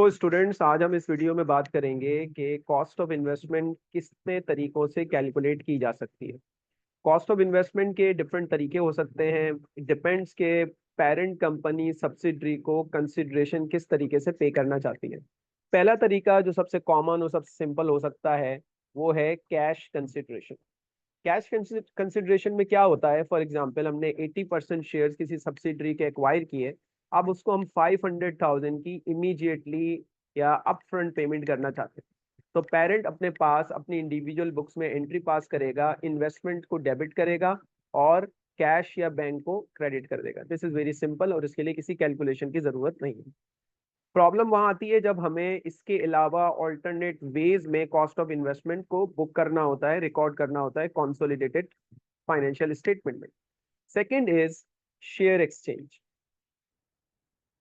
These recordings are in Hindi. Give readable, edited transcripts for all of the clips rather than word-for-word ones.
सो स्टूडेंट्स, आज हम इस वीडियो में बात करेंगे कि कॉस्ट ऑफ इन्वेस्टमेंट कितने तरीकों से कैलकुलेट की जा सकती है। कॉस्ट ऑफ इन्वेस्टमेंट के डिफरेंट तरीके हो सकते हैं। इट डिपेंड्स के पेरेंट कंपनी सब्सिडरी को कंसिडरेशन किस तरीके से पे करना चाहती है। पहला तरीका जो सबसे कॉमन और सबसे सिंपल हो सकता है वो है कैश कंसिडरेशन। कैश कंसिडरेशन में क्या होता है, फॉर एग्जांपल हमने 80% शेयर्स किसी सब्सिडरी के एक्वायर किए। अब उसको हम 500,000 की इमीडिएटली या अपफ्रंट पेमेंट करना चाहते हैं। तो पेरेंट अपने पास अपनी इंडिविजुअल बुक्स में एंट्री पास करेगा, इन्वेस्टमेंट को डेबिट करेगा और कैश या बैंक को क्रेडिट कर देगा। दिस इज वेरी सिंपल और इसके लिए किसी कैलकुलेशन की जरूरत नहीं है। प्रॉब्लम वहां आती है जब हमें इसके अलावा ऑल्टरनेट वेज में कॉस्ट ऑफ इन्वेस्टमेंट को बुक करना होता है, रिकॉर्ड करना होता है कंसोलिडेटेड फाइनेंशियल स्टेटमेंट में। Second is share exchange.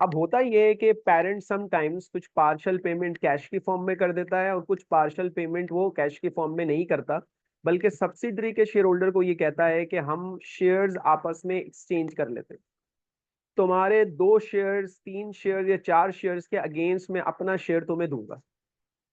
अब होता ये है कि पेरेंट समटाइम्स कुछ पार्शियल पेमेंट कैश की फॉर्म में कर देता है और कुछ पार्शियल पेमेंट वो कैश की फॉर्म में नहीं करता, बल्कि सब्सिडरी के शेयर होल्डर को ये कहता है कि हम शेयर्स आपस में एक्सचेंज कर लेते हैं। तुम्हारे 2 शेयर्स, 3 शेयर्स या 4 शेयर्स के अगेंस्ट में अपना शेयर तुम्हें दूंगा।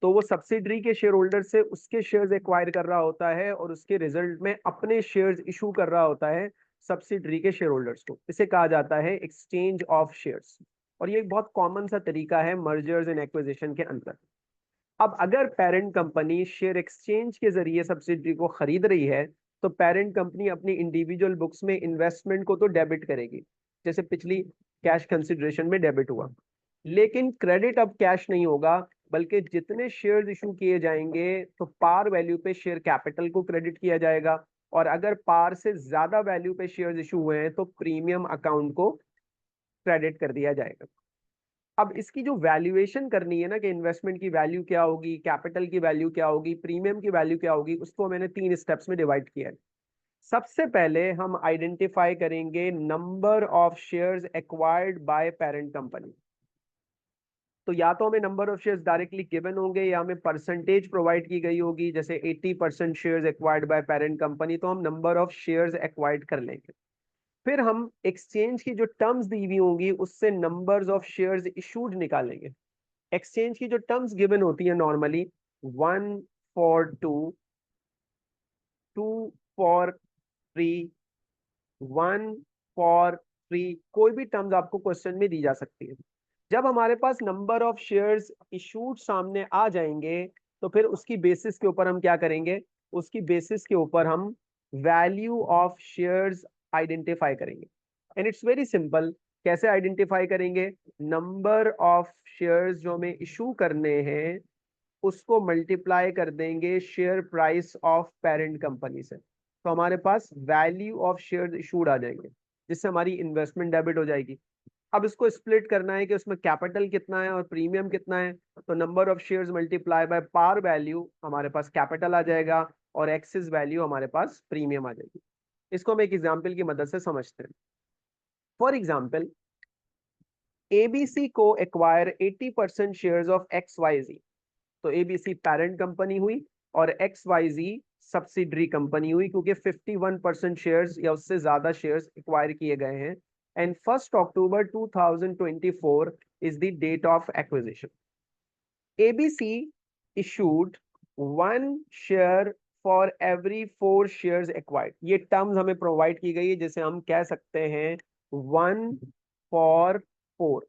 तो वो सब्सिडरी के शेयर होल्डर से उसके शेयर्स एक्वायर कर रहा होता है और उसके रिजल्ट में अपने शेयर्स इशू कर रहा होता है सब्सिडरी के शेयर होल्डर्स को। इसे कहा जाता है एक्सचेंज ऑफ शेयर्स। और ये एक बहुत कॉमन सा तरीका है मर्जर्स एंड एक्विजिशन के अंदर। अब अगर पेरेंट कंपनी शेयर एक्सचेंज के जरिए सब्सिडरी को खरीद रही है तो पेरेंट कंपनी अपनी इंडिविजुअल बुक्स में इन्वेस्टमेंट को तो डेबिट करेगी, जैसे पिछली कैश कंसिडरेशन में डेबिट हुआ। लेकिन क्रेडिट अब कैश नहीं होगा, बल्कि जितने शेयर्स इशू किए जाएंगे तो पार वैल्यू पे शेयर कैपिटल को क्रेडिट किया जाएगा। और अगर पार से ज्यादा वैल्यू पे शेयर्स इशू हुए हैं तो प्रीमियम अकाउंट को क्रेडिट कर दिया जाएगा। अब इसकी जो वैल्यूएशन करनी है ना कि इन्वेस्टमेंट की वैल्यू क्या होगी, कैपिटल की वैल्यू क्या होगी, प्रीमियम की वैल्यू क्या होगी, उसको मैंने 3 स्टेप्स में डिवाइड किया है। सबसे पहले हम आइडेंटिफाई करेंगे number of shares acquired by parent company. तो या तो हमें number of shares directly given होंगे या हमें परसेंटेज प्रोवाइड की गई होगी, जैसे 80% shares acquired by parent company, तो हम नंबर ऑफ शेयर्स एक्वायर्ड कर लेंगे। फिर हम एक्सचेंज की जो टर्म्स दी हुई होंगी उससे नंबर्स ऑफ शेयर्स इशूड निकालेंगे। एक्सचेंज की जो टर्म्स गिवन होती है नॉर्मली 1 for 2, 2 for 3, 1 for 3, कोई भी टर्म्स आपको क्वेश्चन में दी जा सकती है। जब हमारे पास नंबर ऑफ शेयर्स इशूड सामने आ जाएंगे तो फिर उसकी बेसिस के ऊपर हम क्या करेंगे, उसकी बेसिस के ऊपर हम वैल्यू ऑफ शेयर्स आइडेंटिफाई करेंगे। And it's very simple. कैसे आइडेंटिफाई करेंगे? नंबर ऑफ शेयर्स जो हमें इशू करने हैं उसको मल्टीप्लाई कर देंगे share price of parent company से, तो हमारे पास वैल्यू ऑफ शेयर्स इशूड आ जाएंगे, जिससे हमारी इन्वेस्टमेंट डेबिट हो जाएगी। अब इसको स्प्लिट करना है कि उसमें कैपिटल कितना है और प्रीमियम कितना है, तो number of shares multiply by par value हमारे पास कैपिटल आ जाएगा और एक्सिस वैल्यू हमारे पास प्रीमियम आ जाएगी। इसको हम एक एग्जांपल की मदद से समझते हैं। फॉर एग्जांपल, एबीसी को एक्वायर 80% शेयर्स ऑफ XYZ। तो एबीसी पेरेंट कंपनी हुई और XYZ सब्सिडरी कंपनी हुई, क्योंकि 51% शेयर्स या उससे ज्यादा शेयर्स एक्वायर किए गए हैं। And 1 October 2024 is the date of acquisition. ABC issued 1 share for every 4 shares acquired. ये टर्म्स हमें प्रोवाइड की गई है, जिसे हम कह सकते हैं 1 for 4।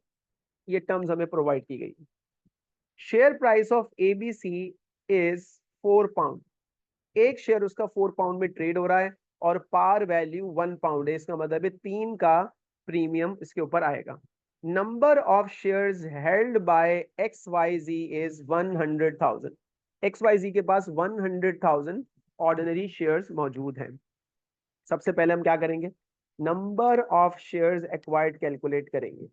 ये टर्म्स हमें प्रोवाइड की गई। Share price of ABC is £4। एक शेयर उसका £4 में ट्रेड हो रहा है और पार वैल्यू £1 है। इसका मतलब है 3 का प्रीमियम इसके ऊपर आएगा। Number of shares held by XYZ is 100,000। XYZ के पास 100,000 ऑर्डिनरी शेयर्स मौजूद हैं। सबसे पहले हम क्या करेंगे? Number of shares acquired calculate करेंगे।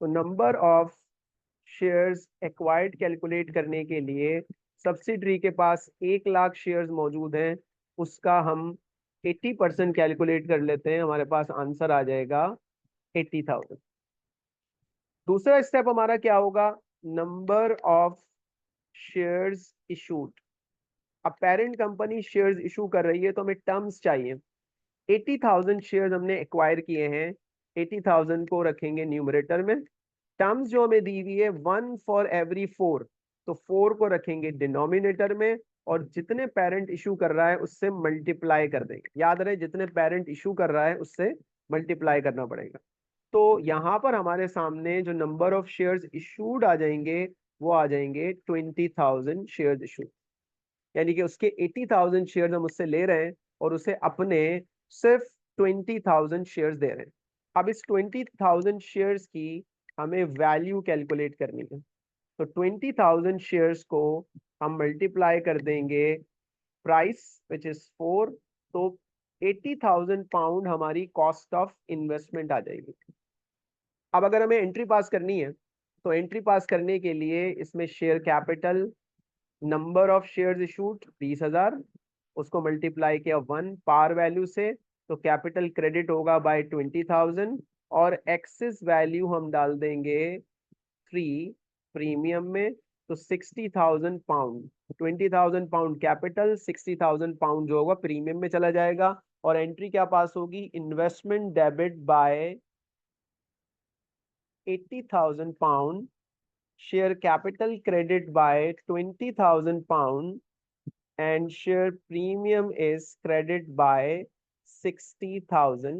तो number of shares acquired calculate करने के लिए सब्सिडरी के पास 1 लाख शेयर्स मौजूद हैं, उसका हम 80% कैलकुलेट कर लेते हैं, हमारे पास आंसर आ जाएगा 80,000। दूसरा स्टेप हमारा क्या होगा? Number of shares issued. अब पेरेंट कंपनी शेयर्स इशू कर रही है तो हमें टर्म्स चाहिए। 80,000 शेयर्स हमने एक्वायर किए हैं, 80,000 को रखेंगे न्यूमरेटर में टर्म्स जो हमें दी हुई है 1 फॉर एवरी 4, तो 4 को रखेंगे डिनोमिनेटर में और जितने पेरेंट इशू कर रहा है उससे मल्टीप्लाई कर देंगे। याद रहे जितने पेरेंट इशू कर रहा है उससे मल्टीप्लाई करना पड़ेगा। तो यहाँ पर हमारे सामने जो नंबर ऑफ शेयर्स इशूड आ जाएंगे वो आ जाएंगे 20,000 शेयर्स इशूड, यानी कि उसके 80,000 शेयर्स हम उससे ले रहे हैं और उसे अपने सिर्फ 20,000 शेयर्स दे रहे हैं। अब इस 20,000 शेयर्स की हमें वैल्यू कैलकुलेट करनी है। तो 20,000 शेयर्स को हम मल्टीप्लाई कर देंगे प्राइस विच इज 4, तो 80,000 पाउंड हमारी कॉस्ट ऑफ इन्वेस्टमेंट आ जाएगी। अब अगर हमें एंट्री पास करनी है तो एंट्री पास करने के लिए इसमें share capital, number of shares issued 20,000, उसको मल्टीप्लाई किया 1 पार वैल्यू से, तो कैपिटल क्रेडिट होगा बाय 20,000 और एक्सेस वैल्यू हम डाल देंगे 3 प्रीमियम में, तो 60,000 पाउंड, 20,000 पाउंड कैपिटल, 60,000 पाउंड जो होगा प्रीमियम में चला जाएगा और एंट्री क्या पास होगी, investment debit bye 80,000 pound, share capital credit by 20,000 pound and share premium is credit by 60,000